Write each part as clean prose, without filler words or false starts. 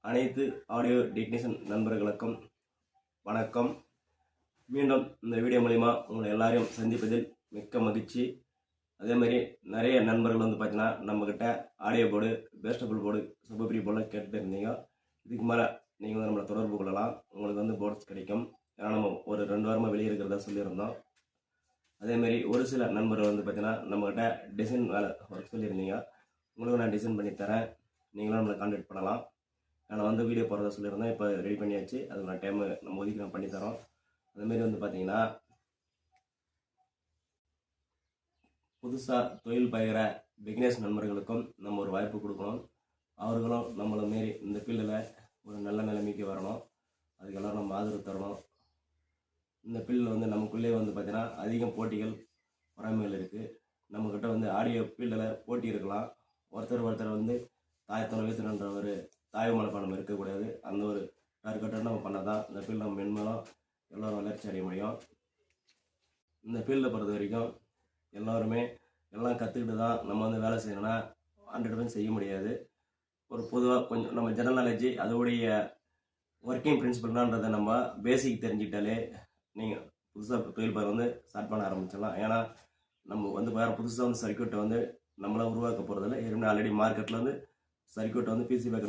அனைத்து audio technician நண்பர்களுக்கும் வணக்கம். மீண்டும் இந்த வீடியோ மூலிமா உங்களை எல்லாரையும் சந்திப்பதில் மிக்க மகிழ்ச்சி. அதேமாதிரி நிறைய நண்பர்கள் பார்த்தீங்கன்னா நம்மக்கிட்ட ஆடியோ போர்டு, பேஸ்டபிள் போர்டு, சப்வூஃபர் போர்டெலாம் கேட்டுட்டு இருந்தீங்க. இதுக்கு மேலே நீங்கள் நம்மளை தொடர்பு கொள்ளலாம். உங்களுக்கு போர்ட்ஸ் கிடைக்கும். ஏன்னா நம்ம ஒரு 2 வாரமாக வெளியே இருக்கிறதா சொல்லியிருந்தோம். அதேமாரி ஒரு சில நண்பர்கள் பார்த்தீங்கன்னா நம்மக்கிட்ட டிசைன் வேலை ஒர்க் சொல்லியிருந்தீங்க. உங்களுக்கு நான் டிசைன் பண்ணி தரேன், நீங்களும் நம்மளை கான்டாக்ட் பண்ணலாம். நான் வீடியோ போடுறதா சொல்லியிருந்தேன். இப்போ ரெடி பண்ணியாச்சு. அது நான் டைமு நம்ம ஒதுக்கி நான் பண்ணித்தரோம். அதுமாரி பார்த்தீங்கன்னா புதுசாக தொழில் பயிர பிகினர்ஸ் நண்பர்களுக்கும் நம்ம ஒரு வாய்ப்பு கொடுக்கணும். அவர்களும் நம்மளை மாரி இந்த ஃபீல்டில் ஒரு நல்ல நிலைமைக்கு வரணும். அதுக்கெல்லாம் நம்ம ஆதரவு தரணும். இந்த ஃபீல்டில் நமக்குள்ளே பார்த்தீங்கன்னா அதிகம் போட்டிகள், பொறாமைகள் இருக்குது. நம்மக்கிட்ட ஆடியோ ஃபீல்டில் போட்டி இருக்கலாம். ஒருத்தர் தாயத்தோட வீசணுன்ற ஒரு தாய் மனப்பான்மை இருக்கக்கூடாது. அந்த ஒரு டார்கெட்டை நம்ம பண்ணால் தான் இந்த ஃபீல்டு நம்ம மென்மேலும் எல்லோரும் வளர்ச்சி அடைய முடியும். இந்த ஃபீல்டை பொறுத்த வரைக்கும் எல்லோருமே எல்லாம் கற்றுக்கிட்டு தான் நம்ம வேலை செய்யணும்னா 100% செய்ய முடியாது. ஒரு பொதுவாக கொஞ்சம் நம்ம ஜெனரல் நாலேஜ், அதோடைய ஒர்க்கிங் பிரின்சிபல்ன்றதை நம்ம பேசிக் தெரிஞ்சுக்கிட்டாலே நீங்கள் புதுசாக தொழில் பாரு ஸ்டார்ட் பண்ண ஆரம்பிச்சிடலாம். ஏன்னா நம்ம வேறு புதுசாக சர்க்யூட்டை நம்மளாம் உருவாக்க போகிறதில்ல. ஏற்கனவே ஆல்ரெடி மார்க்கெட்டில் சர்க்யூட்டை பிசிபி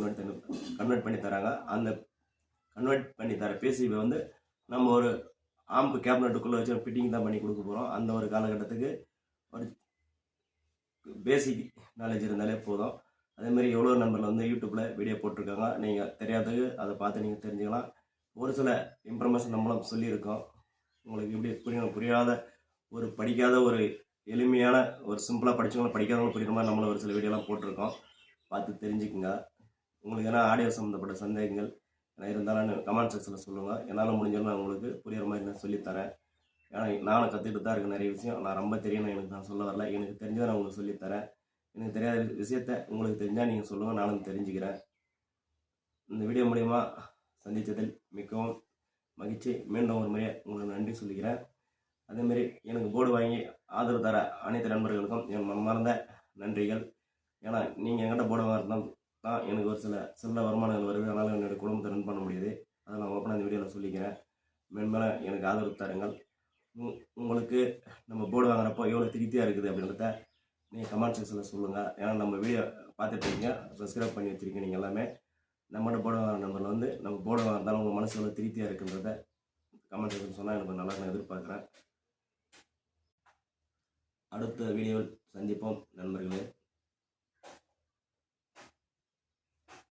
கன்வெர்ட் பண்ணி தராங்க. அந்த கன்வெர்ட் பண்ணி தர பிசிபி நம்ம ஒரு ஆம்பு கேபினட்டுக்குள்ளே வச்சு ஃபிட்டிங் தான் பண்ணி கொடுக்க போகிறோம். அந்த ஒரு காலகட்டத்துக்கு ஒரு பேசிக் நாலேஜ் இருந்தாலே போதும். அதேமாதிரி எவ்வளோ நம்பரில் யூடியூப்பில் வீடியோ போட்டிருக்காங்க. நீங்கள் தெரியாதது அதை பார்த்து நீங்கள் தெரிஞ்சுக்கலாம். ஒரு சில இன்ஃபர்மேஷன் நம்மளும் சொல்லியிருக்கோம். உங்களுக்கு எப்படி புரியாத ஒரு படிக்காத ஒரு எளிமையான ஒரு சிம்பிளாக படித்தவங்களும் படிக்காதவங்களும் புரியுற மாதிரி நம்மளும் ஒரு சில வீடியோலாம் போட்டிருக்கோம். பார்த்து தெரிஞ்சுக்குங்க. உங்களுக்கு ஏன்னா ஆடியோ சம்மந்தப்பட்ட சந்தேகங்கள் இருந்தாலும் கமெண்ட் செக்ஷனில் சொல்லுங்கள். என்னால் முடிஞ்சாலும் நான் உங்களுக்கு புரியுற மாதிரி நான் சொல்லித்தரேன். ஏன்னா நானும் கற்றுக்கிட்டு தான் இருக்கேன். நிறைய விஷயம் நான் ரொம்ப தெரியணும் எனக்கு நான் சொல்ல வரல. எனக்கு தெரிஞ்சதை நான் உங்களுக்கு சொல்லித்தரேன். எனக்கு தெரியாத விஷயத்த உங்களுக்கு தெரிஞ்சால் நீங்கள் சொல்லுங்கள், நானும் தெரிஞ்சுக்கிறேன். இந்த வீடியோ மூலிமா சந்தித்ததில் மிகவும் மகிழ்ச்சி. மீண்டும் ஒரு முறையாக உங்களுக்கு நன்றி சொல்லிக்கிறேன். அதேமாரி எனக்கு போர்டு வாங்கி ஆதரவு தர அனைத்து நண்பர்களுக்கும் என் மனமார்ந்த நன்றிகள். ஏன்னா நீங்கள் என்கிட்ட போர்டு வாங்கினா தான் எனக்கு ஒரு சில வருமானங்கள் வருது. அதனால் என்னுடைய குடும்பத்தை ரன் பண்ண முடியுது. அதை நான் ஓப்பனாக இந்த வீடியோவில் சொல்லிக்கிறேன். மேன்மேலே எனக்கு ஆதரவு தருங்கள். உங்களுக்கு நம்ம போர்டு வாங்குறப்போ எவ்வளோ திருப்தியாக இருக்குது அப்படின்றத நீங்கள் கமெண்ட் செக்ஷனில் சொல்லுங்கள். ஏன்னா நம்ம வீடியோ பார்த்துட்ருக்கீங்க, சப்ஸ்கிரைப் பண்ணி வச்சுருக்கீங்க. நீங்கள் எல்லாமே நம்மளோட போர்டு வாங்குற நம்பரில் நம்ம போர்டு வாங்குறதால உங்கள் மனசு எவ்வளோ திருப்தியாக இருக்குன்றத கமெண்ட் செக்ஷன் சொன்னால் எனக்கு நல்லா நான் எதிர்பார்க்குறேன். அடுத்த வீடியோவில் சந்திப்போம் நண்பர்களே.